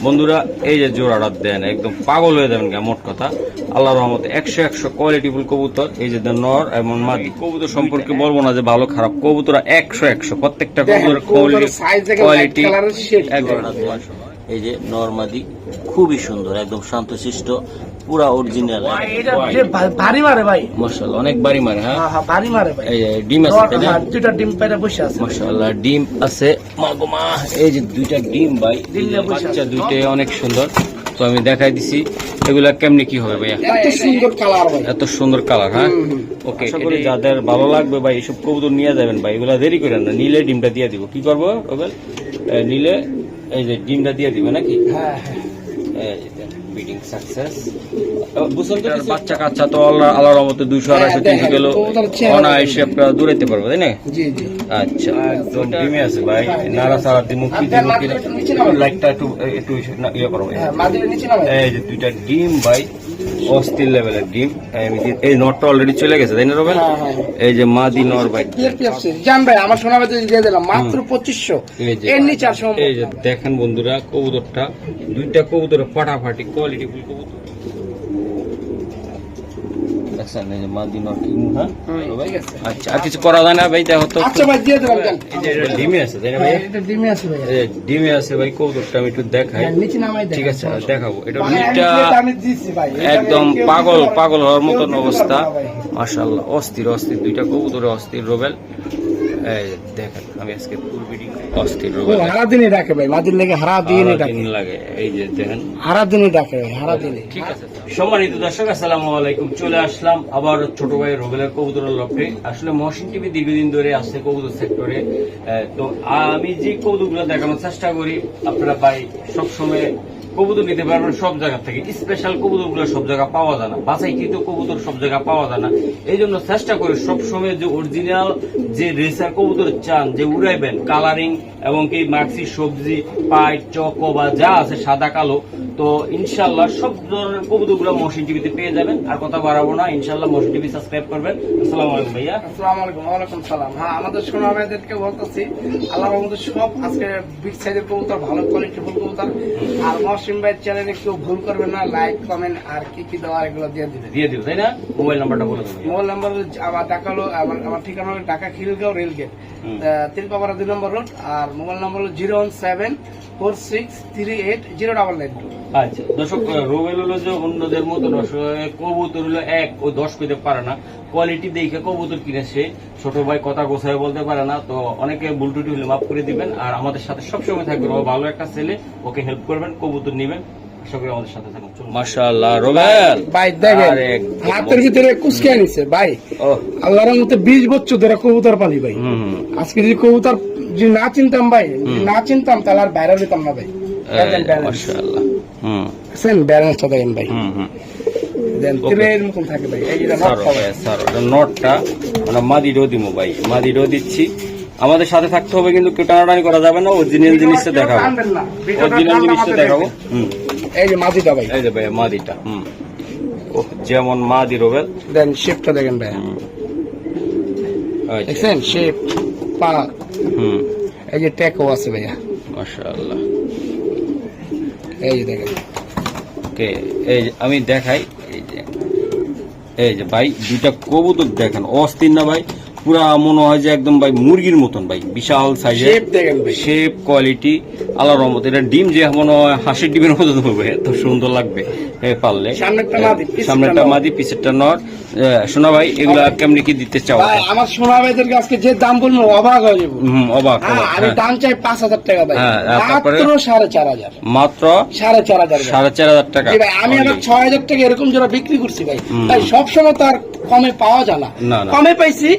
বন্ধুরা এই যে জোড়াটা দেন একদম পাগল হয়ে যাবেন, মোট কথা আল্লাহর রহমতে 100 কোয়ালিটিফুল কবুতর। এই যে নর এবং মাদি কবুতর সম্পর্কে বলবো না যে ভালো খারাপ, কবুতর 100 প্রত্যেকটা কবুতর কোয়ালিটি। এই যে নর মাদি খুবই সুন্দর, একদম শান্তশিষ্ট, পুরা অরিজিনাল। ভারী মারে ভাই, মাশাআল্লাহ অনেক বাড়ি মারে। হ্যাঁ ভারী মারে ভাই। এই যে ডিম আছে, দুইটা ডিম পাইরা বসে আছে মাশাআল্লাহ, ডিম আছে মাগোমা। এই যে দুইটা ডিম ভাই, বাচ্চা দুইটাই অনেক সুন্দর। তো আমি দেখাই দিছি এগুলা কেমনি কি হবে ভাইয়া। এত সুন্দর কালার ভাই, এত সুন্দর কালার। হ্যাঁ ওকে, আশা করি যাদের ভালো লাগবে ভাই এসব কবুতর নিয়ে যাবেন ভাই, এগুলা দেরি করেন না, নিলে ডিমটা দিয়ে দিব। কি করবো রবেল, নিলে এই যে ডিমটা দিয়ে দিবে নাকি? হ্যাঁ বিডিং সাকসেস। বুঝছেন তো, বাচ্চা কাচ্চা তো আল্লাহর রহমতে 200-250 কিলো অনায়াসে আপনারা দৌড়াইতে পারবো, তাই না? জি জি। আচ্ছা একদম ডিমে আছে ভাই, নাড়া সারা দিয়ে মুক্তি লাইটটা একটু ইয়ে করো। এই যে দুইটা ডিম ভাই, অস্থির লেভেলের ডিম। এই নটটা অলরেডি চলে গেছে, তাই না রবেল? এই যে মাদি নর ভাই, জান ভাই আমার সোনা ভাই দিয়ে দিলাম মাত্র 2500 এর নিচে আর সম্ভব। এই যে দেখেন বন্ধুরা কবুতরটা, দুইটা কবুতর ফাটাফাটি কোয়ালিটি ফুল কবুতর। দেখছেন এই যে মাদি নর কি? হ্যাঁ আচ্ছা, আর কিছু করা যায় না ভাই? দেখো তো। আচ্ছা ভাই দিয়ে দিলাম। এই যে ডিমে আছে, তাই না ভাই? এটা ডিমে আছে ভাই, এই ডিমে আছে ভাই কবুতরটা, আমি একটু দেখাই। নিচে নামাই দেখাই। ঠিক আছে দেখাবো। এটা আমি দিছি ভাই, একদম পাগল হওয়ার মতন অবস্থা। মাশাআল্লাহ অস্থির দুইটা কবুতর অস্থির রবেল। এই দেখেন আমি আজকে ফুল বিডিং অস্থির রবেল। হারা দিনই ডাকে ভাই, মাদির লেগে হারা দিনই লাগে। এই যে দেখেন হারা দিনই ডাকে ভাই, হারা দিনই। ঠিক আছে সম্মানিত দর্শক আসসালামু আলাইকুম, চলে আসলাম আবার ছোট ভাই রবেলের কবুতরের লফটে। আসলে মহসিন টিভি দীর্ঘদিন ধরে আসছে কবুতর সেক্টরে। তো আমি যে কবুতরগুলো দেখানোর চেষ্টা করি, আপনারা ভাই সবসময় কবুতর নিতে পারবেন সব জায়গা থেকে। স্পেশাল কবুতর গুলো সব জায়গা পাওয়া যায় না, বাছাইকৃত কবুতর সব জায়গা পাওয়া যায় না। এই জন্য চেষ্টা করি সবসময় যে অরিজিনাল যে রেসার কবুতর চান, যে উড়াইবেন কালারিং এবং কি মাক্সি সবজি পাইট চকো বা যা আছে সাদা কালো, তো ইনশাল্লাহ সব ধরনের কবুতর গুলো মহসিন টিভিতে পেয়ে যাবেন। আর কথা বাড়াবো না, ইনশাল্লাহ মহসিন টিভি সাবস্ক্রাইব করবেন। আসসালামু আলাইকুম ভাইয়া। আসসালামু আলাইকুম। ওয়ালাইকুম সালাম। হ্যাঁ আমাদের সোনা ভাইদেরকে বলতেছি আল্লাহর রহমতে সব আজকে বিগ সাইজের কবুতর, ভালো কোয়ালিটি ফুল কবুতর। আর মহসিন ভাই চ্যানেলে কেউ ভুল করবেন না, লাইক কমেন্ট আর কি দেওয়া এগুলো দিয়ে দিবে, তাই না? মোবাইল নাম্বারটা বলে দেবেন। মোবাইল নাম্বার আমার ঢাকা হলো, আমার ঠিকানা হলো ঢাকা খিলগাঁও রেলগেট, তিলপাপাড়া 2 নম্বর রোড। আর মোবাইল নাম্বার হলো 01746380992। আচ্ছা দর্শক, রোবেল হলো যে অন্যদের মতো কবুতর হলো এক ও 10 কইতে পারে না, কোয়ালিটি দেখে কবুতর কিনে সে ছোট ভাই কথা গোছায় বলতে পারে না। তো অনেকে ভুল টুটি হলে মাফ করে দিবেন। আর আমাদের সাথে সবসময় থাকবে, ভালো একটা ছেলে, ওকে হেল্প করবেন, কবুতর নিবেন। আশা করি আমাদের সাথে থাকুন। মাশাআল্লাহ রোবেল ভাই দেখেন হাতের ভিতরে কুচকে নিছে ভাই। আল্লাহর রহমতে 20 বছর ধরে কবুতর পালি ভাই। আজকে যদি কবুতর যদি না চিনতাম ভাই, না চিনতাম তাহলে আর বাইরে যেতাম না ভাই। মাশাআল্লাহ ব্যালেন্সটা দেখেন ভাই, দেন তেলের মতন থাকে ভাই। এই যে নটটা মানে মাদিরও দিমু ভাই, মাদিরও দিচ্ছি। আমাদের সাথে থাকতে হবে, কিন্তু কেউ টানাটানি করা যাবে না। অরিজিনাল জিনিসটা দেখাবো, অরিজিনাল জিনিসটা দেখাবো। এই যে মাদিটা ভাই, এই যে ভাই মাদিটা। যেমন মাদি রোবেল, দেন শেপটা দেখেন ভাই, দেখছেন শেপ পা। এই যে ট্যাকও আছে ভাইয়া, মাশাআল্লাহ। এই যে দেখেন। ওকে এই যে আমি দেখাই, এই যে ভাই দুইটা কবুতর দেখেন অস্থির না ভাই, পুরা মনে হয় যে একদম ভাই মুরগির মতন ভাই, বিশাল সাইজের শেপ কোয়ালিটি। আল্লাহর রহমতে এটা ডিম যে মনে হয় হাঁসের ডিমের মতন হবে, এত সুন্দর লাগবে পারলে। সামনেটা মাদি, পিছেরটা নর। সোনা ভাই এগুলা কেমনি কি দিতে চাও? আমার সোনা ভাইদেরকে আজকে যে দাম বলবো অবাক হয়ে যাবো। অবাক। আমি দাম চাই 5000 টাকা ভাই, মাত্র 4500। মাত্র 4500 টাকা। আমি আবার 6000 টাকা এরকম যারা বিক্রি করছি ভাই। তাই সবসময় তো আর কমে পাওয়া যায় না, কমে পাইছি।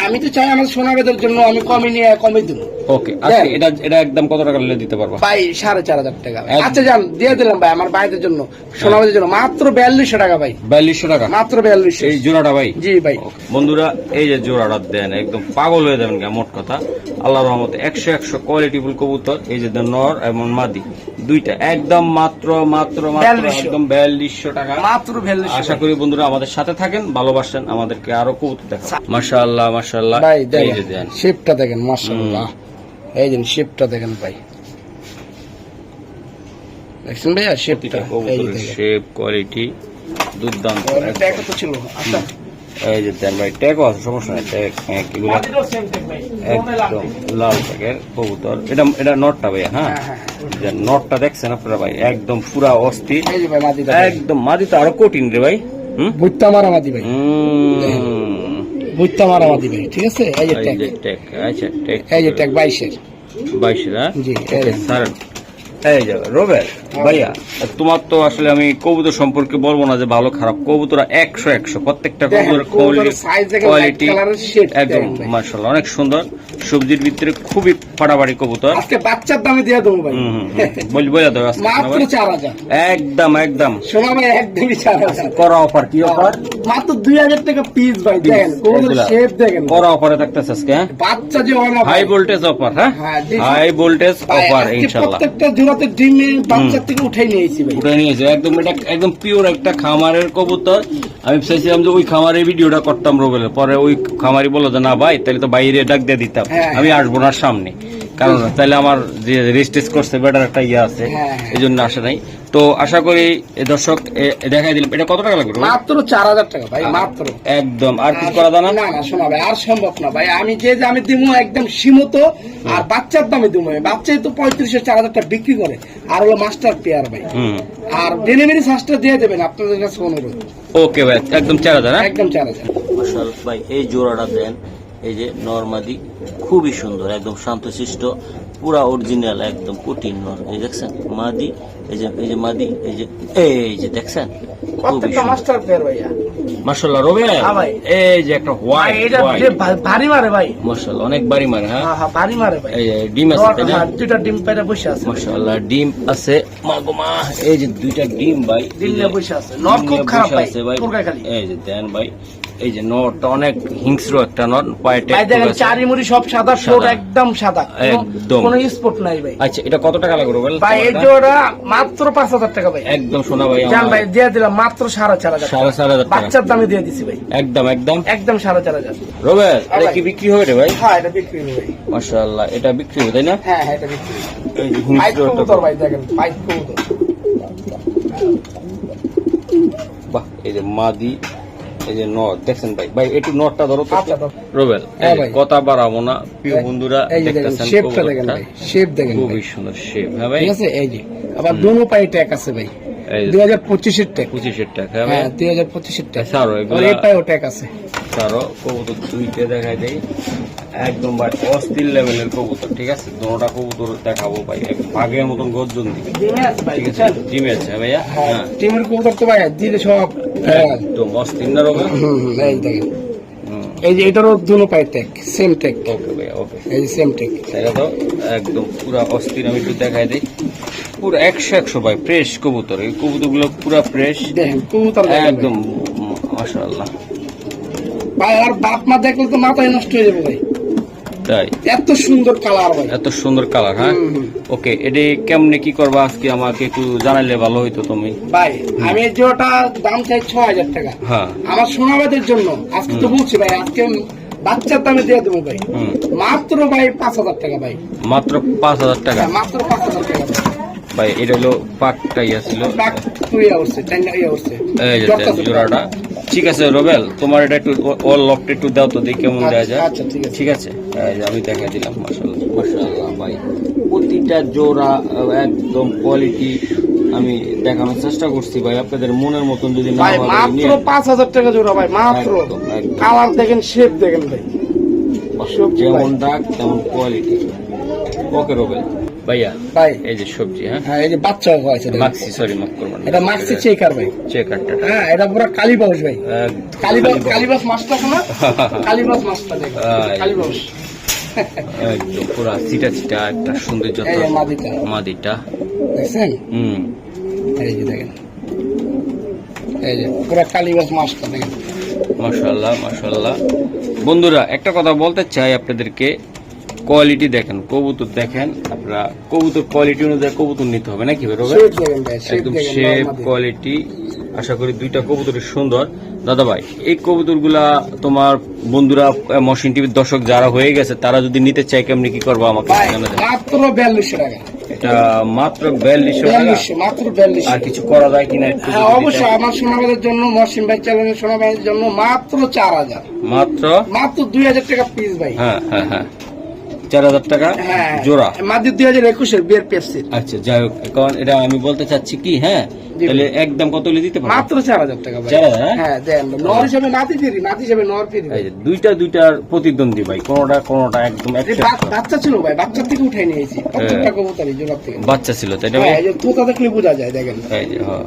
আমি তো চাই আমার সোনা ভাইদের জন্য আমি কমে নিয়ে কমে দিব। ওকে এটা একদম কত টাকা নিলে দিতে পারবো ভাই? 4500 টাকা। আচ্ছা যান দিয়ে দিলাম ভাই আমার ভাইদের জন্য, সোনা ভাইদের জন্য মাত্র 4200 টাকা ভাই। 4200 টাকা মাত্র 4200 এই জোড়াটা ভাই? জি ভাই। বন্ধুরা এই যে জোড়াটা দেন একদম পাগল হয়ে যাবেন, মোট কথা আল্লাহর রহমতে 100 কোয়ালিটিফুল কবুতর। এই যে নর এবং মাদি দুইটা একদম মাত্র একদম 4200 টাকা মাত্র। আশা করি বন্ধুরা আমাদের সাথে থাকেন, ভালোবাসেন আমাদেরকে, আরো কবুতর দেখান। মাশাআল্লাহ মাশাআল্লাহ ভাই দেখেন শেপটা দেখেন, মাশাআল্লাহ। এই যে শেপটা দেখেন ভাই, দেখছেন ভাইয়া প্রতিটা কবুতরের শেপ কোয়ালিটি দুর্দান্ত ট্যাগও তো ছিল আচ্ছা এই যে দেন ভাই ট্যাগও আছে, সমস্যা নাই, ট্যাগ এগুলো মাটিটাও সেম ট্যাগ ভাই একদম লাল ট্যাগের কবুতর। এটা নটটা ভাইয়া, হ্যাঁ যে নটটা দেখছেন আপনারা ভাই একদম পুরা অস্থির, এই যে ভাই মাদিটা একদম মাদি তো আরো কঠিন রে ভাই। বুইত্তা মারা মাদি ভাই, বুইত্তা মারা মাদি ভাই, ঠিক আছে। এই যে ট্যাগ, ট্যাগ আচ্ছা ট্যাগ এই যে ট্যাগ 22 22 জি স্যার। এই যে রোবেল ভাইয়া, তোমার তো আসলে আমি কবুতর সম্পর্কে বলবো না যে ভালো খারাপ, কবুতর 100 প্রত্যেকটা কবুতর কোয়ালিটি একদম মাশাআল্লাহ অনেক সুন্দর। সবজির ভিতরে খুবই ফাটাফাটি কবুতর। আজকে বাচ্চার দামে দিয়ে দেবো ভাই, বলে দাও আজকে মাত্র 4000 একদম একদম শোনা ভাই, একদমই 4000 করা অফার। কি অফার? মাত্র 2000 টাকা পিস ভাই, দেখেন কবুতর শেপ দেখেন, করা অফারে থাকতেছে আজকে। বাচ্চা যে হয় না হাই ভোল্টেজ অফার, হ্যাঁ হাই ভোল্টেজ অফার ইনশাআল্লাহ। প্রত্যেকটা জোড়াতে ডিমে বাচ্চা থেকে উঠাই নিয়েছি ভাই, উঠাই নিয়েছে একদম। এটা একদম পিওর একটা খামারের কবুতর। আমি চাইছিলাম যে ওই খামারের ভিডিওটা করতাম রোবেলের, পরে ওই খামারি বললো যে না ভাই তাহলে তো বাইরে ডাক দিয়ে দিতাম, আমি আসবো না সামনে, কারণ তাহলে আমার যে রেজিস্ট্রেস করছে বেটার একটা ইয়ে আছে, এই জন্য আসে নাই। তো আশা করি দর্শক দেখাই দিলাম। এটা কত টাকা লাগবে? মাত্র 4000 টাকা ভাই, মাত্র একদম। আর কিছু করা যায় না? না না শোনা ভাই, আর সম্ভব না ভাই, আমি যে দামে দিব একদম সীমিত, আর বাচ্চার দামে দিব। বাচ্চাই তো 3500-4000 টাকা বিক্রি করে, আর হলো মাস্টার পেয়ার ভাই, আর ডেলিভারি চার্জটা দিয়ে দেবেন আপনাদের কাছে অনুরোধ। ওকে ভাই, একদম 4000, একদম 4000। মাশাআল্লাহ ভাই, এই জোড়াটা দেন, এই যে নরমাদি খুবই সুন্দর, একদম শান্তশিষ্ট, পুরা অরিজিনাল, একদম কঠিন নর। এই দেখছেন মাদি, এই যে মাদি, এই যে দেখছেন প্রত্যেকটা মাস্টার পেয়ার ভাইয়া মাশাআল্লাহ। রোবেল এই যে একটা হোয়াইট, এটা ভারী মারে ভাই, মাশাআল্লাহ অনেক বাড়ি মারে। হ্যাঁ ভারী মারে ভাই। এই যে ডিম আছে, দুইটা ডিম পেটে বসে আছে মাশাআল্লাহ, ডিম আছে মাগোমা, এই যে দুইটা ডিম ভাই, ডিম নিয়ে বসে আছে। নর খুব খারাপ ভাই, পুরকাই খালি। এই যে দেন ভাই, এই যে নটটা অনেক হিংস্র একটা নট, পায়েটে দেখেন চারি মুড়ি সব সাদা, ঠোঁট একদম সাদা, একদম কোনো স্পট নাই ভাই। আচ্ছা এটা কত টাকা লাগবে রোবেল? ভাই এই জোড়া মাত্র 5000 টাকা ভাই, একদম শোনা ভাই, জান ভাই দিয়ে দিলাম মাত্র 4500 4500 বাচ্চার দামে দিয়ে দিছি ভাই, একদম একদম একদম 4500। রোবেল এটা কি বিক্রি হবে রে ভাই? হ্যাঁ এটা বিক্রি হবে ভাই, মাশাআল্লাহ এটা বিক্রি হবে তাই না? হ্যাঁ এটা বিক্রি হবে। এই যে পাইপ হিংস্র কবুতর ভাই, দেখেন পাইপ কবুতর, বাহ। এই যে মাদি, এই যে নট দেখছেন ভাই, ভাই একটু নটটা ধরো তো আচ্ছা রোবেল, কথা বাড়াবো না, প্রিয় বন্ধুরা দেখতেছেন শেপটা দেখেন ভাই, শেপ দেখেন খুবই সুন্দর শেপ। হ্যাঁ ভাই, ঠিক আছে। এই যে আবার দোনো পায়ে ট্যাগ আছে ভাই, 2025 এর ট্যাগ, 25 টাকা। হ্যাঁ 2025 এর ট্যাগ, স্যার এগুলো এই পায়েও ট্যাগ আছে। স্যারও কবুতর দুইটা দেখাই দেয়, একদম ভাই অস্থির লেভেলের কবুতর, ঠিক আছে। দুটোটা কবুতর দেখাবো ভাই, ভাগের মতন গর্জন দিবে, ডিমে আছে ভাই, ঠিক আছে। জিমে আছে ভাইয়া, হ্যাঁ টিমের কবুতর তো ভাই দিলে সব একদম অস্থির না রোবেল। এই দেখেন, এই যে এটারও দুনো পায়ে ট্যাগ, সেম ট্যাগ। ওকে ভাইয়া ওকে, এই যে সেম ট্যাগ, এটা তো একদম পুরা অস্থির। আমি একটু দেখাই দিই, পুরো 100 ভাই ফ্রেশ কবুতর, এই কবুতর গুলো পুরা ফ্রেশ, দেখেন কবুতর একদম মাশাআল্লাহ ভাই। আর বাপ মা দেখলে তো মাথায় নষ্ট হয়ে যাবে ভাই, তাই এত সুন্দর কালার ভাই, এত সুন্দর কালার। হ্যাঁ ওকে, এটা কেমনে কি করবা আজকে আমাকে একটু জানাইলে ভালো হইতো তুমি ভাই। আমি এই জোড়াটা দাম চাই 6000 টাকা, হ্যাঁ আমার সোনাবাদের জন্য আজকে তো বলছি ভাই, আজকে বাচ্চার দামে দিয়ে দেবো ভাই, মাত্র ভাই 5000 টাকা ভাই, মাত্র 5000 টাকা মাত্র 5000 টাকা ভাই। এটা হলো পাকটা ইয়া ছিল, এই যে জোড়াটা, ঠিক আছে রোবেল তোমার এটা একটু অল লকটা একটু দাও তো দেখি কেমন দেওয়া যায়। আচ্ছা ঠিক আছে, এই যে আমি দেখাই দিলাম। মাশাআল্লাহ মাশাআল্লাহ ভাই, প্রতিটা জোড়া একদম কোয়ালিটি আমি দেখানোর চেষ্টা করছি ভাই, আপনাদের মনের মতন যদি না ভাই হয় মাত্র 5000 টাকা জোড়া ভাই, মাত্র। কালার দেখেন, শেপ দেখেন ভাই, যেমন ডাক তেমন কোয়ালিটি। ওকে রোবেল ভাইয়া, ভাই এই যে সবজি, হ্যাঁ এই যে বাচ্চা হয়েছে, মাক্সি, সরি মাফ করবেন, এটা মাক্সি চেকার ভাই, চেকারটা, হ্যাঁ এটা পুরো কালীবাউস ভাই, কালীবাউস মাছটা শোনা, কালীবাউস মাছটা দেখেন, কালীবাউস একদম পুরা চিটা চিটা একটা সৌন্দর্য, মাদিটা দেখছেন, এই যে দেখেন, এই যে পুরো কালীবাউস মাছটা দেখেন। মাশাআল্লাহ মাশাআল্লাহ। বন্ধুরা একটা কথা বলতে চাই আপনাদেরকে, কোয়ালিটি দেখেন, কবুতর দেখেন, আপনারা কবুতর কোয়ালিটি অনুযায়ী কবুতর নিতে হবে নাকি ভাই? একদম শেপ কোয়ালিটি আশা করি দুইটা কবুতরই সুন্দর। দাদা ভাই, এই কবুতরগুলা তোমার বন্ধুরা মহসিন টিভির দর্শক যারা হয়ে গেছে তারা যদি নিতে চায় কেমনি কি করবো আমাকে ভাই জানা যায়? মাত্র 4200 টাকা। এটা মাত্র 4200 টাকা। 4200, মাত্র 4200। আর কিছু করা যায় কিনা একটু হ্যাঁ যদি অবশ্যই, দিতেন। আমার সোনাবাদের জন্য, মহসিন ভাই চ্যানেলের সোনাবাদের জন্য মাত্র 4000, মাত্র মাত্র 2000 টাকা পিস ভাই। হ্যাঁ হ্যাঁ হ্যাঁ 4000 টাকা হ্যাঁ জোড়া। মাত্র 2021 এর বিয়ার পেপসির। আচ্ছা যাই হোক, কারণ এটা আমি বলতে চাচ্ছি কি, হ্যাঁ জি তাহলে একদম কত হলে দিতে পারবো? মাত্র 4000 টাকা ভাই। 4000, হ্যাঁ? হ্যাঁ দেন, নর হিসেবে নাতি ফিরি, নাতি হিসেবে নর ফিরি। এই যে দুইটার প্রতিদ্বন্দ্বী ভাই, কোনোটা একদম এই একটা বাচ্চা ছিল ভাই, বাচ্চা থেকে উঠাই নিয়েছি প্রত্যেকটা কবুতরই জোড়া থেকে। বাচ্চা ছিল তাই না ভাই? হ্যাঁ এই যে তোতা দেখলে বোঝা যায়, দেখেন। এই যে হ্যাঁ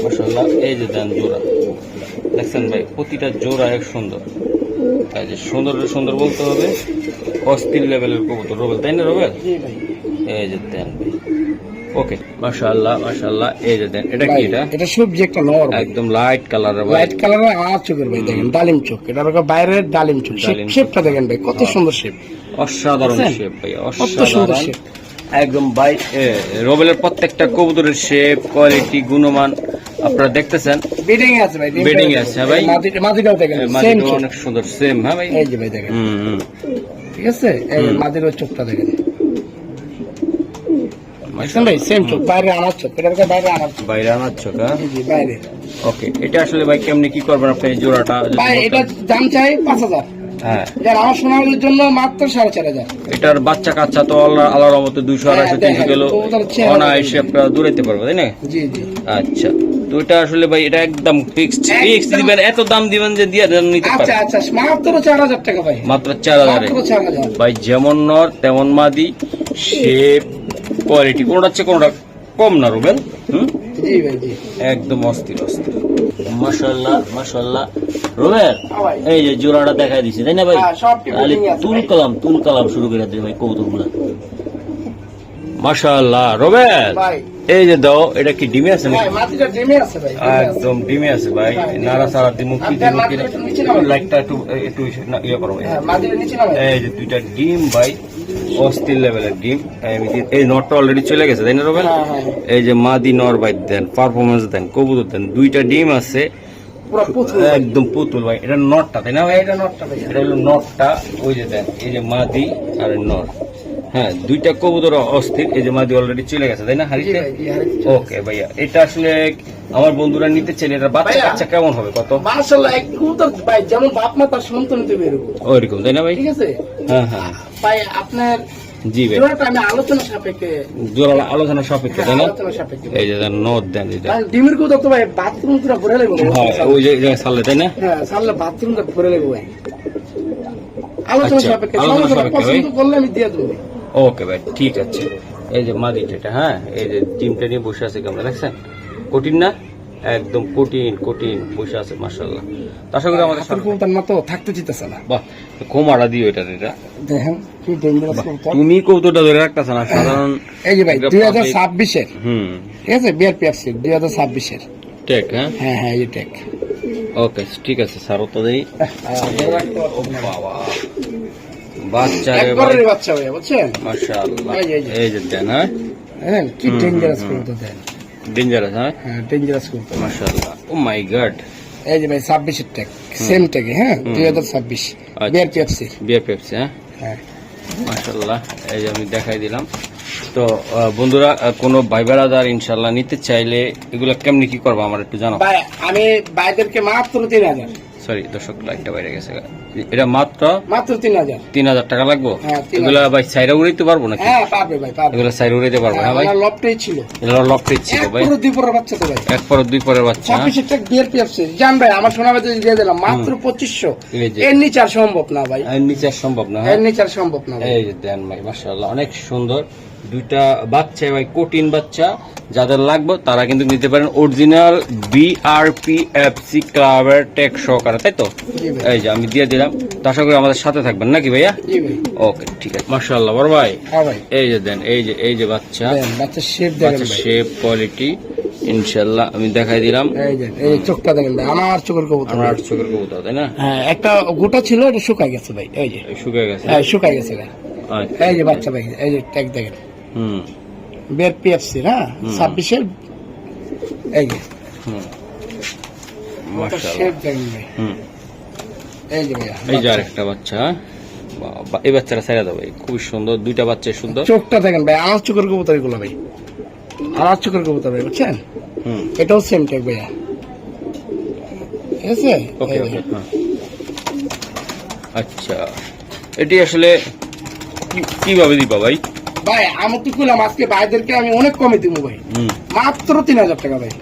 মাশাআল্লাহ, এই যে দেন জোড়া দেখছেন ভাই, প্রতিটা জোড়া এক সুন্দর। এই যে সুন্দর বলতে হবে, অস্থির লেভেলের কবুতর রোবেল, তাই না রোবেল? জি ভাই। এই যে দেন ভাই, ওকে মাশাআল্লাহ মাশাআল্লাহ। এই যে দেন, এটা কি? এটা এটা সবজি একটা নর ভাই, একদম লাইট কালারের ভাই, লাইট কালারের আর চোখের ভাই, দেখেন ডালিম চোখ, এটা হলো বাইরের ডালিম চোখ। ডালিম চোখ। শেপটা দেখেন ভাই, কত সুন্দর শেপ। অসাধারণ দেখছেন? শেপ ভাই, কত সুন্দর অসাধারণ শেপ। একদম ভাই। রোবেলের প্রত্যেকটা কবুতরের শেপ, কোয়ালিটি, গুণমান আপনারা দেখতেছেন। বেডিং আছে ভাই, বেডিং আছে, হ্যাঁ ভাই। মাদিটাও দেখেন সেম মাটিটা চোখ। অনেক সুন্দর, সেম, হ্যাঁ ভাই। এই যে ভাই দেখেন, হুম। ঠিক আছে, এই মাদির চোখটা দেখেন, দেখছেন ভাই, সেম চোখ, বাইরে আমার চোখ, এটা হচ্ছে বাইরে আমার চোখ। বাইরে আনার চোখ, হ্যাঁ? জি জি বাইরে। ওকে, এটা আসলে ভাই কেমনি কি করবেন আপনি এই জোড়াটা যদি ভাই বলতেন? এটা দাম চাই 5000, হ্যাঁ, যার আমার সোনার জন্য মাত্র 4500। এটার বাচ্চা কাচ্চা তো আল্লাহর রহমতে 200 250 300 দেখেন, কিলো কবুতরের চেহারা অনায়াসে আপনারা দূরাইতে পারবো, তাই না? জি জি। আচ্ছা, তো এটা আসলে ভাই এটা একদম ফিক্সড একদম। দিবেন, এত দাম দিবেন যে দিয়ে নিতে আচ্ছা পারেন আচ্ছা, মাত্র 4000 টাকা ভাই, মাত্র 4000 মাত্র 4000। ভাই। যেমন নর তেমন মাদি, শেপ, কোয়ালিটি কোনটা হচ্ছে কোনটা কম না রুবেল। জি ভাই জি। একদম অস্থির মাশাআল্লাহ মাশাআল্লাহ। রুবেল, হ্যাঁ ভাই। এই যে জোড়াটা দেখাই দিছি তাই না ভাই? হ্যাঁ, সব কি তাহলে building আছে তুল ভাই। কালাম শুরু করে দে ভাই কবুতরগুলা। মাশাআল্লাহ রুবেল, ভাই এই যে দাও, এটা কি ডিমে আছে ভাই নাকি? মাটিটা ডিমে আছে ভাই, ডিমে আছে। একদম ডিমে আছে ভাই। হ্যাঁ, ডিমে নাড়া আছে। সারা দিমু কি আপনার দিমু কি মাটিটা একটু নিচে নামাই। লাইটটা একটু ইয়ে করো ভাই। হ্যাঁ মাটিটা নিচে না ভাই। এই যে দুইটা ডিম ভাই, অস্থির লেভেলের ডিম। এই নটটা অলরেডি চলে গেছে তাই না রুবেল? হ্যাঁ হ্যাঁ, এই যে মাদি নর ভাই দেন, পারফরমেন্স দেন, কবুতর দেন, দুইটা ডিম আছে পুরো পুতুল ভাই। একদম পুতুল ভাই। এটা নটটা তাই না ভাই? এটা নটটা ভাই। এটা হলো নটটা, ওই যে দেন, এই যে মাদি আর নর। হ্যাঁ, দুইটা কবুতর অস্থির। এই যে মাদি অলরেডি চলে গেছে তাই না জি হারিতে? ভাই জি, হারিতে। ওকে ভাইয়া, এটা আসলে আমার বন্ধুরা নিতে চাইলে এটা বাচ্চা ভাইয়া। কাচ্চা কেমন হবে কত? মাশাআল্লাহ, এক কবুতর ভাই যেমন বাপ মা তার সন্তান তো এরকম, ওইরকম তাই না ভাই? ঠিক আছে হ্যাঁ হ্যাঁ ভাই। আপনার জি ভাই, জোড়াটা আমি আলোচনা সাপেক্ষে, জোড়া আলোচনা সাপেক্ষে তাই না? আলোচনা সাপেক্ষে। এই যে দেন নট দেন এটা। ভাই, ডিমের কবুতর তো ভাই বাথরুম পুরো ভরে লাগবে। হ্যাঁ, ওই যে সালে তাই না? হ্যাঁ সামনে বাথরুমটা ভরে লাগবে ভাই। আলোচনা আচ্ছা, সাপেক্ষে, আলোচনা সমস্যা সাপেক্ষে ভাই। পছন্দ করলে আমি দিয়ে দেবো। ওকে ভাই, ঠিক আছে। এই যে মাদি যেটা, হ্যাঁ, এই যে ডিমটা নিয়ে বসে আছে কেমন দেখছেন? কঠিন না? একদম কঠিন বসে আছে মাশাআল্লাহ। তো আশা করি আমাদের হাতের কবুতর না তো থাকতে চিতেছে না। বাহ, কোমারা দিও এটা। দেখেন কি ডেঞ্জারাস কবুতর। তুমি কবুতরটা ধরে রাখতেছ না সাধারণ। এই যে ভাই 2026 এর, হুম, ঠিক আছে, বিআরপিএফসি 2026 এর। টেক, হ্যাঁ, হ্যাঁ হ্যাঁ এই টেক। ওকে ঠিক আছে স্যার, তো দেই। ও বাবা, বাচ্চা রে ভাই, একবারের বাচ্চা ভাই, বুঝছেন? মাশাআল্লাহ। এই যে। এই যে দেন, হ্যাঁ, দেখেন কি ডেঞ্জারাস কবুতর, দেখেন ডেঞ্জারাস, হ্যাঁ, হ্যাঁ ডেঞ্জারাস কবুতর। মাশাআল্লাহ। ও মাই গড, এই যে ভাই 26 এর টেক, সেম টেকে, হ্যাঁ 2026 আচ্ছা। বিআরপিএফসি। বিয়ার পেপসি, হ্যাঁ, হ্যাঁ মাশাআল্লাহ। এই যে আমি দেখাই দিলাম। তো বন্ধুরা, কোনো ভাই বেড়াদার ইনশাআল্লাহ নিতে চাইলে এগুলা কেমনি কি করবো আমার একটু জানাও। ভাই আমি ভাইদেরকে মাত্র 3000, সরি দর্শক, লাইটটা বাইরে গেছে। এটা মাত্র মাত্র 3000। 3000 টাকা লাগবো? হ্যাঁ, 3000 এগুলা ভাই সাইরা উড়াইতে পারবো নাকি? হ্যাঁ পারবে ভাই, পারবে। এগুলা সাইরা উড়াইতে পারবো? হ্যাঁ ভাই, আমার লপটাই ছিল, এগুলো লকটে ছিল এক ভাই, পুরো দুই পরের বাচ্চা তো ভাই। এক পর দুই পরের বাচ্চা, হ্যাঁ? 26 এর টেক বিআরপিএফসি জান ভাই, আমার সোনাবাদে দিয়ে দিলাম মাত্র 2500। এই যে। এর নিচে আর সম্ভব না ভাই, এর নিচে আর সম্ভব না, এর হ্যাঁ? নিচে আর সম্ভব না ভাই। এই যে দেন ভাই, মাশাআল্লাহ, অনেক সুন্দর দুইটা বাচ্চা ভাই, কঠিন বাচ্চা। যাদের লাগবে তারা কিন্তু নিতে পারেন অরিজিনাল বিআরপিএফসি ক্লাবের টেক সহকারে, তাই তো? জি ভাই। এই যে আমি দিয়ে দিলাম। তো আশা করি আমাদের সাথে থাকবেন নাকি ভাইয়া? জি ভাই। ওকে ঠিক আছে, মাশাআল্লাহ বড় ভাই। হ্যাঁ ভাই, এই যে দেন, এই যে বাচ্চা, দেখেন বাচ্চা শেপ দেখেন বাচ্চা ভাই। শেপ, কোয়ালিটি ইনশাআল্লাহ আমি দেখাই দিলাম। এই যে এই চোখটা দেখেন ভাই, আমার চোখের কবুতর। আমরা 8 চোখের কবুতর, তাই না? হ্যাঁ একটা গোটা ছিল, এটা শুকায় গেছে ভাই, এই যে। শুকিয়ে গেছে, হ্যাঁ শুকায় গেছে ভাই। আচ্ছা। এই যে বাচ্চা ভাই, এই যে ট্যাগ দেখেন, হুম, বিআরপিএফসি, হ্যাঁ 26 এর। এই যে হুম কবুতর মাশাআল্লাহ শেপ দেখেন ভাই। হুম এই যে ভাইয়া এই যে আরেকটা বাচ্চা, এই বাচ্চাটা ছেড়ে দাও ভাই, খুবই সুন্দর, দুইটা বাচ্চা সুন্দর। চোখটা দেখেন ভাই, আমার চোখের কবুতর এগুলো ভাই, আমার চোখের কবুতর ভাই, বুঝছেন? হুম এটাও সেম টেক ভাইয়া, ঠিক আছে? ওকে এই ওকে যে। হ্যাঁ আচ্ছা, এটি আসলে কিভাবে দিবা ভাই? ভাই আমি তো কইলাম আজকে ভাইদেরকে আমি অনেক কমে দিব ভাই, হুম মাত্র 3000 টাকা ভাই,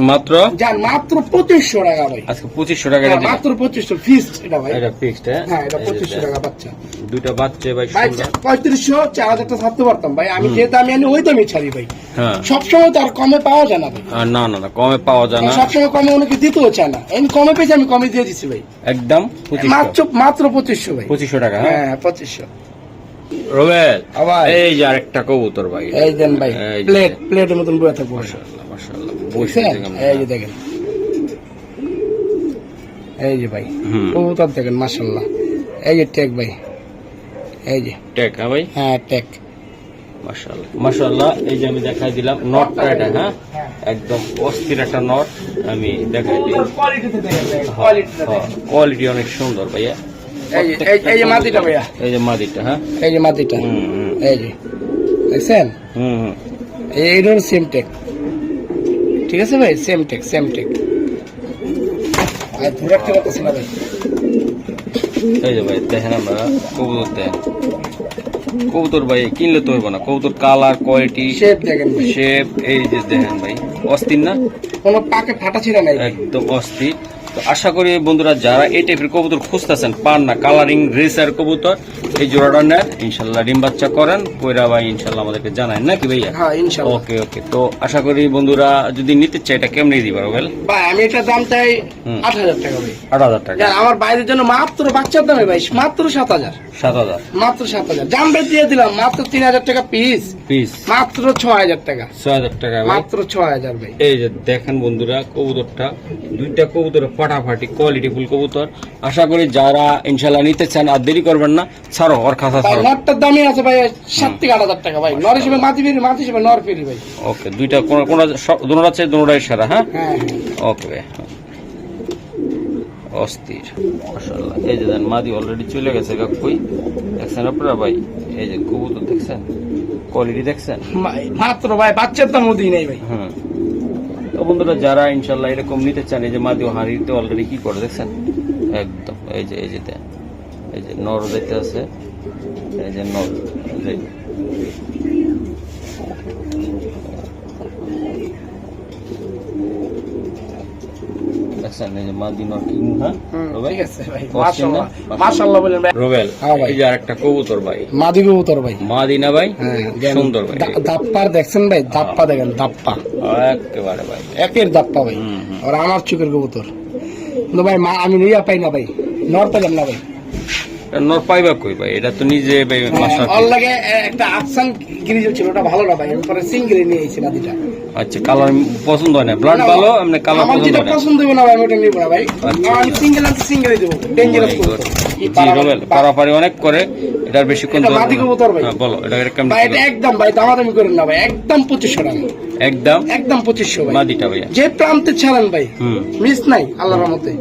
মাত্র যান মাত্র 2500 টাকা ভাই, আজকে 2500 টাকা হ্যাঁ, দিবা? মাত্র 2500 ফিক্সড এটা ভাই, এটা ফিক্সড? হ্যাঁ এটা 2500 টাকা বাচ্চা দুইটা বাচ্চা ভাই ভাই। সুন্দর। 3500 4000 টাকা ছাড়তে পারতাম ভাই, আমি যে দামে আনি ওই দামে ছাড়ি ভাই, হ্যাঁ সবসময় তো আর কমে পাওয়া যায় না ভাই, আর না না না কমে পাওয়া যায় না, সবসময় কমে অনেকে দিতেও চায় না, আমি কমে পেয়েছি, আমি কমে দিয়ে দিচ্ছি ভাই, একদম 2500 মাত্র 2500 ভাই, 2500 টাকা। হ্যাঁ হ্যাঁ 2500। রোবেল আবার এই যে আরেকটা কবুতর ভাই, এই দেন ভাই, এই যে। প্লেটের মতন বয়ে থাকবো, মাশাআল্লাহ মাশাআল্লাহ, বসে বুঝছেন? দেখেন। এই যে দেখেন, এই যে ভাই হুম কবুতর দেখেন মাশাআল্লাহ, এই যে টেক ভাই, এই যে টেক হ্যাঁ ভাই হ্যাঁ টেক, মাশাআল্লাহ মাশাআল্লাহ। এই যে আমি দেখাই দিলাম নটটা, এটা হ্যাঁ একদম অস্থির একটা নট, আমি দেখাই দিই। কোয়ালিটিতে দেখেন ভাই, কোয়ালিটিতে দেখেন। কোয়ালিটি অনেক সুন্দর ভাইয়া। এই যে মাদিটা ভাইয়া, এই যে মাদিটা, হ্যাঁ এই যে মাদিটা, হুম হুম এই যে দেখছেন, হুম হুম এইটার সেম টেক, ঠিক আছে ভাই, সেম টেক আর দূর একটা কথা শোনা ভাই, এই যে ভাই দেখেন, আমরা কবুতর দেখেন, কবুতর ভাই কিনলে তো হইব না, কবুতর কালার কোয়ালিটি শেপ দেখেন ভাই, শেপ, এই যে দেখেন ভাই অস্থির না, কোনো পাকে ফাটা ছিঁড়া নাই ভাই। একদম অস্থির। তো আশা করি বন্ধুরা যারা এই টাইপের কবুতর খুঁজতেছেন, পান না কালারিং রেসার কবুতর, এই জোড়াটা নেন, ইনশাল্লাহ ডিম বাচ্চা করেন, কইরা ভাই ইনশাল্লাহ আমাদেরকে জানায় নাকি ভাইয়া? হ্যাঁ ইনশাআল্লাহ ওকে ওকে, তো আশা করি বন্ধুরা যদি নিতে চাই এটা কেমনি দিবা রোবেল? ভাই, আমি এটা দাম চাই হুম। 8000 টাকা ভাই, 8000 টাকা, যান আমার বাইরের জন্য মাত্র বাচ্চার দামে ভাই, মাত্র 7000, 7000 মাত্র 7000 জামবে দিয়ে দিলাম, মাত্র 3000 টাকা পিস, পিস, মাত্র 6000 টাকা, 6000 টাকা ভাই। মাত্র 6000 ভাই। এই যে দেখেন বন্ধুরা কবুতরটা, দুইটা কবুতর ফাটাফাটি কোয়ালিটি ফুল কবুতর। আশা করি যারা ইনশাল্লাহ নিতে চান আর দেরি করবেন না, ছাড়ো ওর খাতা ভাই ছাড়ো। নটটার দামই আছে ভাই 7 থেকে 8000 টাকা ভাই, নর হিসেবে মাটি ফিরি, মাটি হিসেবে নর ফিরি ভাই। ওকে, দুইটা কোন কোন দুটোটা আছে, দুটোটাই সেরা। হ্যাঁ হ্যাঁ ওকে ভাই, অস্থির মাশাআল্লাহ। এই যে দেন মাদি অলরেডি চলে গেছে কাকুই, দেখছেন আপনারা ভাই, এই যে কবুতর দেখছেন, কোয়ালিটি দেখছেন। মাত্র ভাই বাচ্চার দামও দিই নাই ভাই। হুম, তো বন্ধুরা যারা ইনশাল্লাহ এরকম নিতে চান, এই যে মাদি হাঁড়িতে অলরেডি কি করে দেখছেন, একদম এই যে দেন, এই যে নর দেখতে আছে, এই যে নর, এই যে দেখছেন, এই যে মাদি নর কিং। হ্যাঁ রোবেল? ঠিক আছে ভাই, অস্থির না? মাশাআল্লাহ মাশাআল্লাহ বলেন ভাই। রোবেল হ্যাঁ ভাই। এই যে আরেকটা কবুতর ভাই, মাদি কবুতর ভাই, মাদি না ভাই, হ্যাঁ সুন্দর ভাই, দাপ্পার দেখছেন ভাই, দাপ্পা দেখেন, দাপ্পা একেবারে ভাই। একের দাপ্পা ভাই, হুম, হুম। আর আমার চোখের কবুতর কিন্তু ভাই আমি নিয়ে পাই না ভাই, নর পেলাম না ভাই। এটা নর পাইবা কই ভাই, এটা তো নিজে ভাই মাশা। ওর লাগে একটা আকসান গিরিজ ছিল, ওটা ভালো না ভাই, আমি পরে সিঙ্গেল নিয়ে এসেছি মাদিটা। আচ্ছা, কালার পছন্দ হয় না, ব্লাড না, ভালো, এমনি কালার আমার পছন্দ যেটা হয় না। পছন্দ হবে না ভাই, আমি ওটা নিব না ভাই, আচ্ছা। আমি সিঙ্গেল আনছি, সিঙ্গেলই দেবো, ডেঞ্জারাস Oh my God. কবুতর। জি রোবেল, পারাপারি অনেক করে, এটার বেশিক্ষণ এটা ধরবো মাদি না। কবুতর ভাই। হ্যাঁ, বলো এটা কেমন ভাই এটা একদম ভাই দামাদামি করেন না ভাই, একদম 2500 টাকা, একদম একদম 2500 ভাই, মাদিটা ভাইয়া। যে প্রান্তে ছাড়েন ভাই, হুম, মিস নাই আল্লাহর রহমতে,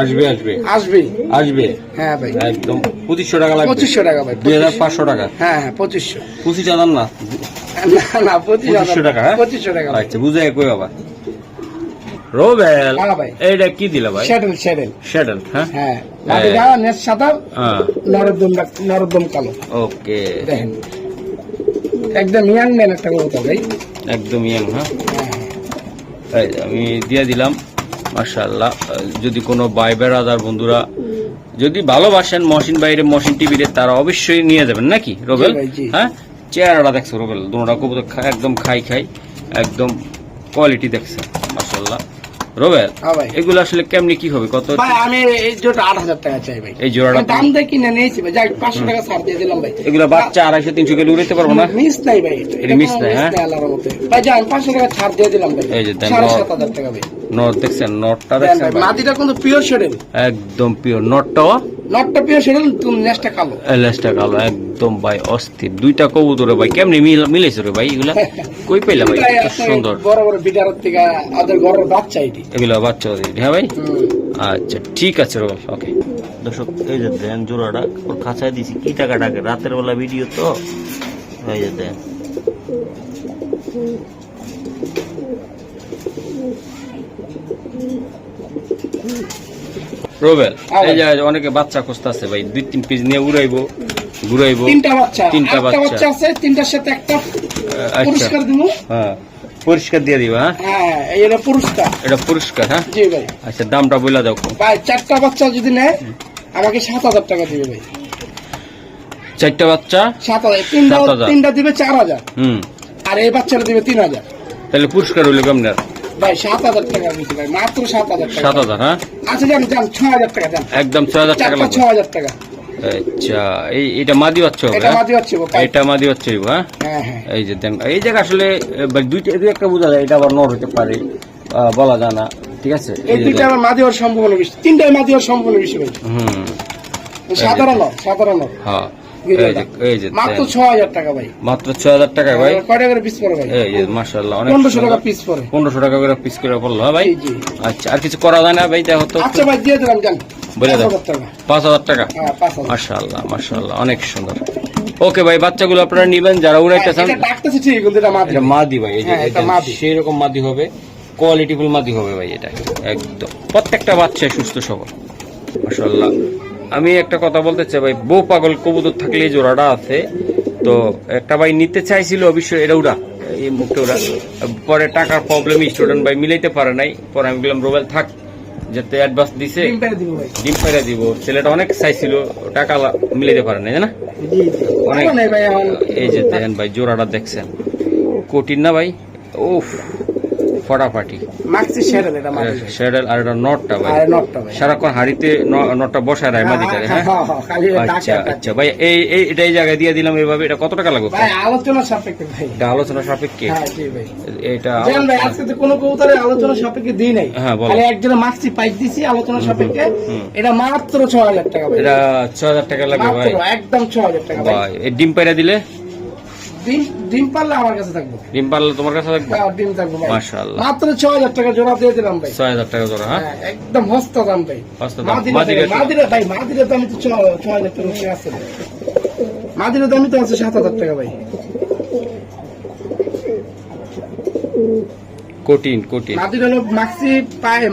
আসবে আসবে আসবেই। আসবে, হ্যাঁ ভাই একদম 2500 টাকা লাগবে, 2500 টাকা ভাই, 2500 টাকা, হ্যাঁ হ্যাঁ 2500, 25,000 না, না না 2500 টাকা। হ্যাঁ 2500 টাকা ভাই। আচ্ছা, বুঝে কই বাবা রোবেল, হ্যাঁ ভাই। এইটা কি দিলা ভাই? শ্যাডেল শ্যাডেল, শ্যাডেল। হ্যাঁ হ্যাঁ মাদিটা নেস সাদা, হ্যাঁ নরদম কালো, ওকে, দেখেন একদম ইয়াং ম্যান একটা কবুতর ভাই। একদম ইয়াং। হ্যাঁ হ্যাঁ এই আমি দিয়ে দিলাম মাশাআল্লাহ। যদি কোনো ভাই বেড়াদার বন্ধুরা যদি ভালোবাসেন মহসিন বাইরে, মহসিন টিভিতে, তারা অবশ্যই নিয়ে যাবেন নাকি রোবেল? জি ভাই, জি। হ্যাঁ, চেহারাটা দেখছো রোবেল, দুটোটা কবুতর একদম খাই একদম কোয়ালিটি দেখছে মাশাআল্লাহ। রোবেল হ্যাঁ ভাই। এগুলো আসলে কেমনি কি হবে, কত? ভাই আমি এই জোড়া 8000 টাকা চাই ভাই, এই জোড়াটা আমি দাম দিয়ে কিনে নিয়েছি ভাই, যাই 500 টাকা ছাড় দিয়ে দিলাম ভাই। এগুলো বাচ্চা 250-300 কিলো উড়াইতে পারবো না? মিস নাই ভাই, এটা miss নাই, হ্যাঁ? আল্লাহর রহমতে ভাই, যান 500 টাকা ছাড় দিয়ে দিলাম ভাই, এই যে দেন, 7500 টাকা ভাই। নট দেখছেন, নটটা দেন দেখছেন ভাই, ভাই? মাটিটা কিন্তু পিওর শেডেল, একদম পিওর নটটাও নটটা পিওর সেটা তুমি লেজটা কালো। লেজটা কালো একদম ভাই অস্থির। দুইটা কবুতরে ভাই কেমনি মিলেছে রে ভাই এগুলা? কই পাইলা ভাই? এটাই এত আপনার সুন্দর বড় বড় বিটারের থেকে ওদের ঘরের বাচ্চা এটি। এগুলা বাচ্চা ওদের, হ্যাঁ ভাই। আচ্ছা ঠিক আছে রোল, ওকে। দর্শক এই যে দেন জোড়াটা ওর খাঁচায় দিছি, কি টাকাটাকে রাতের বেলা ভিডিও তো, এই যে দেন। রোবেল এই যে অনেকে বাচ্চা খুঁজতেছে ভাই, 2-3 পিস নিয়ে ঘুরাইবো। তিনটা বাচ্চা বাচ্চা আছে, তিনটার সাথে একটা আচ্ছা পুরস্কার দিব। হ্যাঁ পরিষ্কার দিয়ে দিবা। হ্যাঁ হ্যাঁ এই হলো পুরস্কার, এটা পুরস্কার। হ্যাঁ জি ভাই। আচ্ছা দামটা বলে দাও। ভাই 4টা বাচ্চা যদি নেয় আমাকে 7,000 টাকা দিবে ভাই। 4টা বাচ্চা 7,000, 7,000 তিনটা দিবে 4,000, হুম, আর এই বাচ্চাটা দিবে 3,000। তাহলে পুরস্কার হইলো কেমন? ভাই 7,000 টাকা দিচ্ছে ভাই, মাত্র 7,000 টাকা। 7,000। হ্যাঁ আচ্ছা যান 6,000 টাকা দেন, একদম 6,000 টাকা 4টা লাগবে। 6,000 টাকা। আচ্ছা এটা মাদি বাচ্চা হবে? এটা মাদি বাচ্চা হবে ভাই। এটা মাদি বাচ্চা হইব। হ্যাঁ হ্যাঁ হ্যাঁ এই যে দেন, এই জায়গা আসলে দুইটা একটা বোঝা যায়, এটা আবার নর হতে পারে, বলা যায় না। ঠিক আছে এই দুইটা আমার মাদি হওয়ার সম্ভাবনা বেশি, তিনটাই মাদি হওয়ার সম্ভাবনা বেশি ভাই। হুম সাধারণ হ্যাঁ এই যে মাত্র দেন। 6,000 টাকা ভাই। মাত্র 6,000 টাকা ভাই। কয়টা করে পিস পড়ে ভাই? এই যে মাশাআল্লাহ অনেক 1500 সুন্দর। টাকা পিস পড়ে। 1500 টাকা করে পিস করে পড়লো। হ্যাঁ ভাই জি, জি। আচ্ছা আর কিছু করা যায় না ভাই? দেখো তো আচ্ছা ভাই দিয়ে দিলাম জান, বলে দাও। 5,000 টাকা। 5,000 টাকা। হ্যাঁ 5,000। মাশাআল্লাহ অনেক সুন্দর। ওকে ভাই বাচ্চাগুলো আপনারা নিবেন যারা উড়াইতে চান। এটা ডাকতেছে ঠিক কিন্তু এটা মাদি। এটা মাদি ভাই, এই যে হ্যাঁ, এটা মাদি। সেই রকম মাদি হবে, কোয়ালিটিফুল মাদি হবে ভাই। এটা একদম প্রত্যেকটা বাচ্চা সুস্থ সবল মাশাআল্লাহ। আমি একটা কথা বলতে চাই ভাই, বউ পাগল কবুতর থাকলে এই জোড়াটা আছে তো একটা ভাই নিতে চাইছিল, অবশ্যই এটা উড়া, এই মুখটা উড়া। পরে টাকার প্রবলেম স্টুডেন্ট ভাই মিলাইতে পারে নাই, পরে আমি বললাম রোবেল থাক, যেতে অ্যাডভান্স দিছে ডিম পেড়ে দিব ভাই। ডিম পাইরা দিব। ছেলেটা অনেক চাইছিল, টাকা মিলাইতে পারে নাই, জানা জি জি অনেক। নাই ভাই এখন। এই যে দেখেন ভাই জোড়াটা দেখছেন, কঠিন না ভাই? উফ ফটাফাটি মাক্সি শেডেল এটা মাদি ভাই। শ্যাডেল। আর এটা নটটা ভাই আর নটটা ভাই। সারাক্ষণ হাড়িতে নটটা বসায় রায় মাদিটারে। হ্যাঁ খালি আচ্ছা টাকা। আচ্ছা ভাই এটা এই জায়গায় দিয়ে দিলাম এইভাবে। এটা কত টাকা লাগবে? ভাই আলোচনা সাপেক্ষে ভাই। এটা আলোচনা সাপেক্ষে। হ্যাঁ জি ভাই। এটা জান ভাই আজকে তো কোনো কবুতরে আলোচনা সাপেক্ষে দিই নাই। হ্যাঁ, বলো। খালি একজনের মাক্সি পাইপ দিছি আলোচনা সাপেক্ষে। এটা মাত্র 6,000 টাকা ভাই। এটা 6,000 টাকা লাগবে মাত্র ভাই। একদম 6,000 টাকা ভাই। ভাই এই ডিম পাইরা দিলে? ডিম পারলে আমার কাছে থাকবো। ডিম পারলে তোমার কাছে থাকবে? হ্যাঁ, ডিম থাকবো ভাই। মাশাআল্লাহ মাত্র 6,000 টাকা জোড়া দিয়ে দিলাম ভাই। 6,000 টাকা জোড়া। হ্যাঁ হ্যাঁ, একদম হস্ত দাম ভাই। হস্ত দাম। মাদিরা মাদিরা ভাই, মাদিরা দাম তো 6,000 টাকা উপরে আছে ভাই। মাদিরা দামই তো আছে 7,000 টাকা ভাই। কঠিন মাদিরা হলো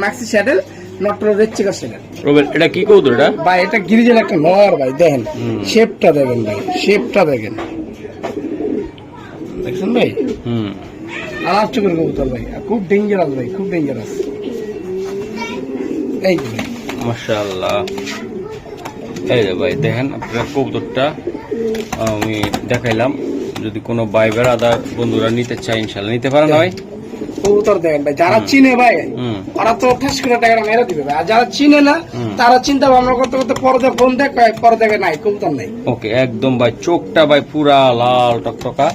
মাক্সি স্যাডেল, নটর রেড চিকা স্যাডেল। রোবেল এটা কি কবুতর এটা? ভাই এটা গিরিজের একটা নর ভাই, দেখেন শেপটা দেখেন ভাই, শেপটা দেখেন, দেখছেন ভাই? হুম আলাপ চোখের কবুতর ভাই, আর খুব ডেঞ্জারাস ভাই, খুব ডেঞ্জারাস। এই যে ভাই মাশাআল্লাহ। এই যে ভাই দেখেন আপনার কবুতরটা আমি দেখাইলাম, যদি কোনো ভাই বেড়াদার বন্ধুরা নিতে চায় ইনশাল্লাহ নিতে পারে না ভাই। কবুতর দেখেন ভাই, যারা চিনে ভাই ওরা তো ঠাস করে টাকাটা মেরে দিবে ভাই, আর যারা চিনে না তারা চিন্তা ভাবনা করতে করতে পরে ফোন দেখে, পরে দেখে নাই কবুতর নাই। ওকে একদম ভাই চোখটা ভাই পুরা লাল টকটকা।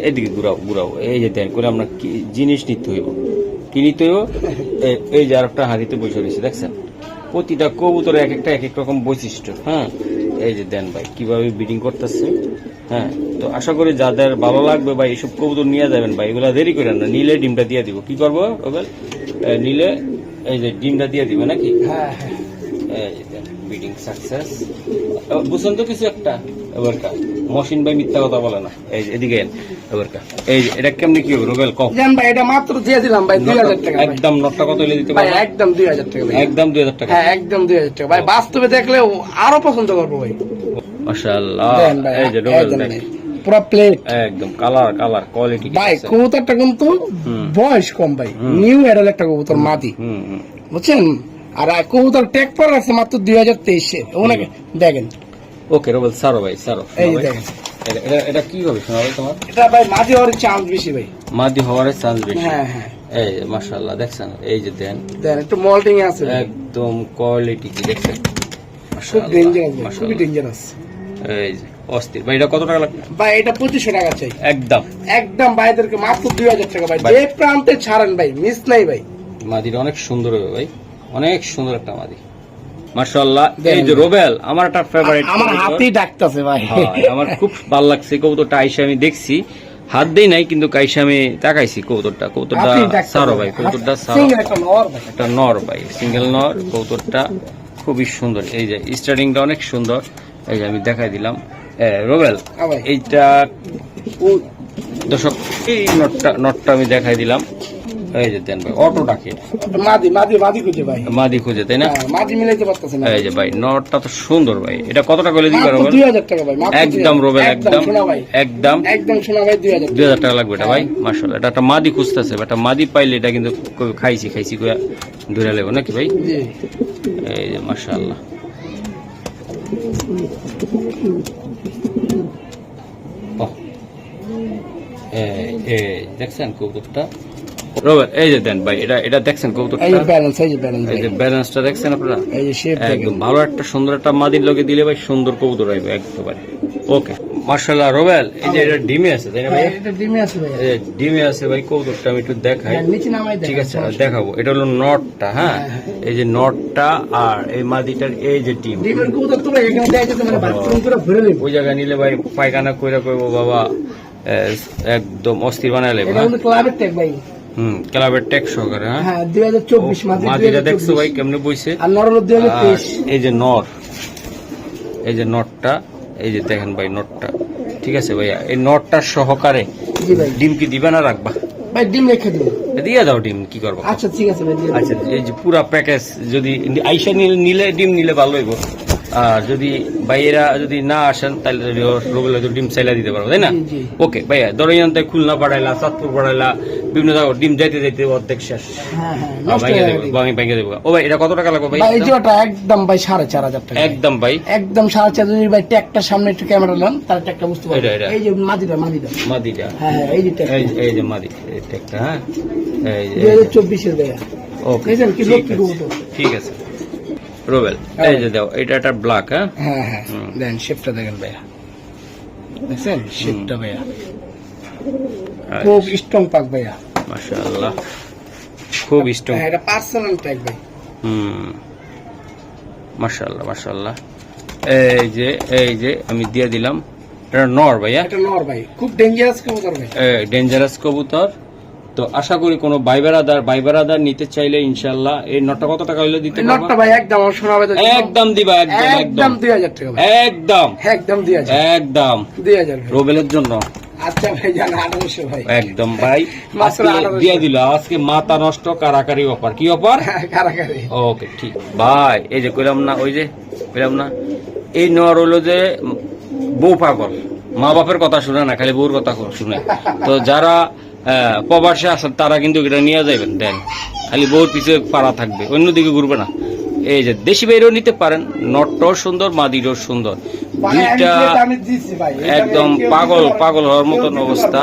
এদিকে ঘুরাও এই যে দেন করে আমরা কি জিনিস নিতে হইব, কি নিতে হইব? এই যে আরেকটা হাড়িতে বসে রয়েছে দেখছেন, প্রতিটা কবুতর এক এক রকম বৈশিষ্ট্য। হ্যাঁ এই যে দেন ভাই কিভাবে ব্রিডিং করতেছে। হ্যাঁ তো আশা করি যাদের ভালো লাগবে ভাই এইসব কবুতর নিয়ে যাবেন ভাই, এগুলা দেরি করেন না, নিলে ডিমটা দিয়ে দিব। কি করবো রোবেল? নিলে এই যে ডিমটা দিয়ে দিবে নাকি? হ্যাঁ হ্যাঁ এই যে দেন ব্রিডিং সাকসেস। বুঝছেন তো কিছু একটা এবারকা মশিন ভাই মিথ্যা কথা বলে না। এই যে এদিকে এবারকা এই যে এটা কেমনি কি হবে রোবেল কম? জান ভাই এটা মাত্র দিয়ে দিলাম ভাই 2,000 টাকা ভাই। একদম নটটা কত হলে দিতে ভাই পারবেন? একদম 2,000 টাকা ভাই। একদম 2,000 টাকা। হ্যাঁ একদম 2,000 টাকা ভাই, বাস্তবে দেখলে আরো পছন্দ করবো ভাই। মাশাআল্লাহ দেন ভাই, এই যে রোবেল একদম দেখ ভাই, পুরো প্লেট একদম কালার কোয়ালিটি ভাই। কবুতরটা কিন্তু বয়স কম ভাই, নিউ এডাল একটা কবুতর মাদি, বুঝছেন? আর কবুতর ট্যাগ পর আছে মাত্র 2023 এর, ওনাকে দেখেন। ওকে রোবেল সারো ভাই সারো। এই যে দেখেন এটা কি হবে শোনা ভাই তোমার? এটা ভাই মাদি হওয়ার চান্স বেশি ভাই। মাদি হওয়ার চান্স বেশি। হ্যাঁ হ্যাঁ এই যে মাশাআল্লাহ দেখছেন এই যে দেন দেন একটু মল্টিং আছে ভাই। একদম কোয়ালিটি কি দেখছেন খুব মাশাআল্লাহ ডেঞ্জারাস ভাই, খুবই মাশাআল্লাহ। ডেঞ্জারাস এই যে অস্থির ভাই। এটা কত টাকা লাগবে? ভাই। এটা 2,500 টাকা চাই একদম একদম ভাইদেরকে মাত্র 2,000 টাকা ভাই। ভাই। যে প্রান্তে ছাড়েন ভাই, মিস নাই ভাই। মাদিটা অনেক সুন্দর হবে ভাই, অনেক সুন্দর একটা মাদি। মাশাআল্লাহ। এই যে রোবেল আমার একটা ফেভারিট, আমার হাতেই ডাকতেছে ভাই। আমার খুব ভালো লাগছে কবুতরটা, আইসা আমি দেখছি, হাত দেই নাই কিন্তু কাইসা আমি তাকাইছি কবুতরটা সারো ভাই, কবুতরটা সারো, একটা নর ভাই, সিঙ্গেল নর। কবুতরটা খুবই সুন্দর, এই যে স্টার্টিংটা অনেক সুন্দর, এই যে আমি দেখাই দিলাম। রোবেল এইটা দর্শক, এই নটটা আমি দেখাই দিলাম, এই যে দেন ভাই, অটো ডাকে মাদি খুঁজে, তাই না? এই যে ভাই নটটা তো সুন্দর ভাই, এটা কত টাকা করে দিবে রোবেল? 2000 টাকা ভাই, একদম রোবেল, একদম একদম একদম শোনা ভাই 2000 টাকা লাগবে এটা ভাই। মাশাআল্লাহ, এটা একটা মাদি খুঁজতেছে, একটা মাদি পাইলে এটা কিন্তু খাইছি করে ধরে লেবো নাকি ভাই? এই যে মাশাআল্লাহ, দেখছেন কবুতরটা রোবেল? এই যে দেন ভাই, এটা দেখছেন কবুতরটা, এই যে ব্যালেন্সটা দেখছেন আপনারা, একদম ভালো একটা সুন্দর একটা মাদির লগে দিলে ভাই সুন্দর কবুতর আইবে একেবারে। ওকে মাশাআল্লাহ রোবেল, এই যে এটা ডিমে আছে তাই না ভাই? এটা ডিমে আছে ভাই, এই ডিমে আছে ভাই, কবুতরটা আমি একটু দেখাই, ঠিক আছে দেখাবো। এটা হলো নটটা, হ্যাঁ এই যে নটটা, আর এই মাদিটার এই যে ডিম, ডিমের কবুতর তো ভাই এখানে দেখাইতে মানে বাথরুম করে ভরে নেব, ওই জায়গায় নিলে ভাই পায়খানা কইরা কইবো বাবা, একদম অস্থির বানায় লেবে। এটা হলো ক্লাবের ট্যাগ ভাই, ক্লাবের ট্যাক্স সহকারে, হ্যাঁ 2024 মাদিটা দেখছো ভাই কেমনে বইছে, আর নর হলো 2023। এই যে নর, এই যে নটটা, এই যে দেখেন ভাই নটটা, ঠিক আছে ভাইয়া, এই নটটার সহকারে জি ভাই। ডিম কি দিবে না রাখবা? ভাই ডিম রেখে দিন, দিয়ে দাও ডিম, কি করবো? আচ্ছা ঠিক আছে ভাই, দিয়ে আচ্ছা, এই যে পুরা প্যাকেজ যদি আইসা নিলে ডিম নিলে ভালো হইব, আর যদি ভাইয়েরা যদি না আসেন তাহলে রোবেল হয়তো ডিম চাইলা দিতে পারবো, তাই না? ওকে ভাইয়া, ধরো এখান থেকে খুলনা পাঠাইলা, চাঁদপুর পাঠাইলা, বিভিন্ন জায়গায় ডিম যাইতে যাইতে অর্ধেক শেষ, ভেঙে দেবো। ও ভাই এটা কত টাকা লাগবে ভাই? এই যে ওটা একদম ভাই 4500 টাকা, একদম ভাই একদম 4500। যদি ভাই ট্যাগটার সামনে একটু ক্যামেরা নেন তাহলে ট্যাগটা বুঝতে পারবেন। এই যে মাদিটা, হ্যাঁ এই যে ট্যাগ, এই যে মাদি ট্যাগটা, হ্যাঁ এই যে 2024 এর ভাইয়া। ওকে ঠিক আছে রোবেল, এই যে দাও, এটা একটা ব্ল্যাক, হ্যাঁ হ্যাঁ দেন শেপটা দেখেন ভাইয়া, দেখছেন শেপটা ভাইয়া খুব স্ট্রং পাক ভাইয়া, মাশাআল্লাহ খুব স্ট্রং, এটা পার্সোনাল ট্যাগ ভাই। মাশাআল্লাহ মাশাআল্লাহ। এই যে আমি দিয়ে দিলাম, এটা নর ভাইয়া, এটা নর ভাই, খুব ডেঞ্জারাস কবুতর ভাই, ডেঞ্জারাস কবুতর। তো আশা করি কোনো বাইবেরাদার নিতে চাইলে ইনশাআল্লাহ এই নটটা কত টাকা হইলো দিতে পারবা? নটটা ভাই একদম শোনাবে, একদম দিবা, একদম 2000 টাকা ভাই, একদম 2000 রোবেলের জন্য। আচ্ছা ভাই জান 1800 ভাই, একদম ভাই দিয়ে দিল আজকে, মাথা নষ্ট কারাকারি অফার, কি অফার? কারাকারি। ওকে ঠিক ভাই, এই যে কইলাম না, ওই যে কইলাম না, এই নর হইলো যে বউ পাগল, মা বাপের কথা শুনে না, খালি বউর কথা শুনে। তো যারা প্রবাসে আসেন তারা কিন্তু এটা নিয়ে যাবেন, দেন খালি বউর পিছিয়ে পাড়া থাকবে, অন্যদিকে ঘুরবে না। এই যে দেশি বাইরেও নিতে পারেন, নটটাও সুন্দর, মাদিরও সুন্দর, দুইটা একদম পাগল হওয়ার মতন অবস্থা।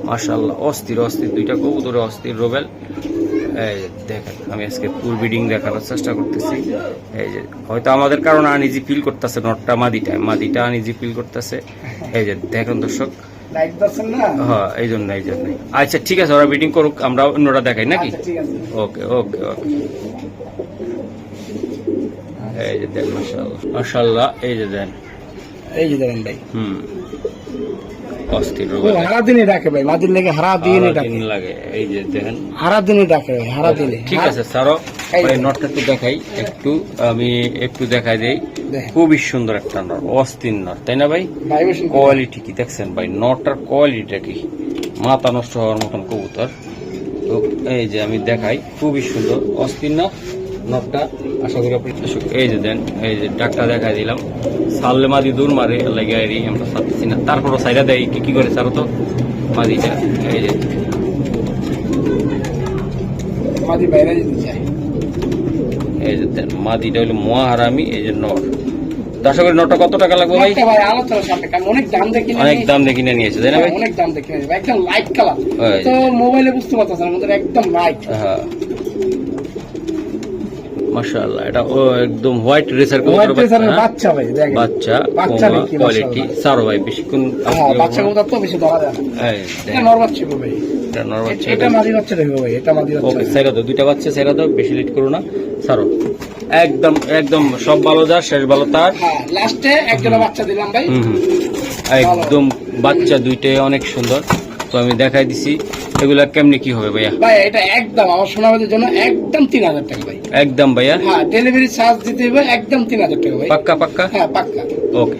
মাশাআল্লাহ অস্থির দুইটা কবুতরে অস্থির রোবেল। এই যে দেখেন, আমি আজকে ফুল ব্রিডিং দেখানোর চেষ্টা করতেছি। এই যে হয়তো আমাদের কারণে আনইজি ফিল করতেছে, নটটা মাদিটা আনইজি ফিল করতেছে। এই যে দেখেন দর্শক, হ্যাঁ এই জন্য। আচ্ছা ঠিক আছে, ওরা ব্রিডিং করুক, আমরা অন্যরা দেখাই নাকি? ওকে। এই যে দেন মাশাআল্লাহ, এই যে দেন, দেখেন ভাই, অস্থির হারা দিনে ডাকে ভাই, মাদির লেগে হারা দিনে লাগে। এই যে দেখেন হারা দিনে ডাকে ভাই, হারা দিনে। ঠিক আছে স্যারও নটটা একটু দেখাই, আমি একটু দেখাই দেই। খুবই সুন্দর একটা নট, অস্থির নট, তাই না ভাই? কোয়ালিটি কি দেখছেন ভাই, নটটার কোয়ালিটিটা কি, মাথা নষ্ট হওয়ার মতন কবুতর। তো এই যে আমি দেখাই, খুবই সুন্দর অস্থির নটটা। আশা করি আপনি, এই যে দেন, এই যে ডাকটা দেখাই দিলাম, সাললে মাদি দূর মারে লাগে আমরা ছাড়তেছি না, তারপরও সাইডা দেয় কি করে স্যার তো মাদিটা। এই যে মাদি বাইরে যেতে চাই, এই যে দেন মাদিটা হলো মহারামি, এই যে নট। আশা করি নটটা কত টাকা লাগবে ভাই? অনেক দাম দিয়ে কিনে নিয়েছে, তাই না ভাই? অনেক দাম দিয়ে কিনে নিয়েছে, একদম লাইট কালার, তো মোবাইলে বুঝতে পারতেছেন আমাদের একদম লাইট। হ্যাঁ মাশাআল্লাহ, এটা একদম হোয়াইট রেসার হোয়াইট কবুতর রেসারের বাচ্চা ভাই দেখেন বাচ্চা বাচ্চা নাকি কোয়ালিটি সারো ভাই বেশিক্ষণ হ্যাঁ বাচ্চা কবুতর তো বেশি ধরা যায় না এই এটা দেখেন, নর বাচ্চা গো ভাই এটা নর বাচ্চা, এটা মাদি বাচ্চা দেখো ভাই এটা মাদি বাচ্চা ওকে সাইরা দাও, দুইটা বাচ্চা সাইরা দাও, বেশি লেট করো না, সারো একদম একদম সব ভালো যার শেষ ভালো তার। হ্যাঁ লাস্টে একটা বাচ্চা দিলাম ভাই একদম বাচ্চা দুইটাই অনেক সুন্দর। তো আমি দেখাই দিছি এগুলা কেমনি কি হবে ভাইয়া? ভাই এটা একদম আমার সোনাবাদের জন্য একদম 3000 টাকা ভাই। একদম ভাইয়া, হ্যাঁ ডেলিভারি চার্জ দিতে হবে একদম 3000 টাকা ভাই। পাক্কা পাক্কা, হ্যাঁ পাক্কা। ওকে।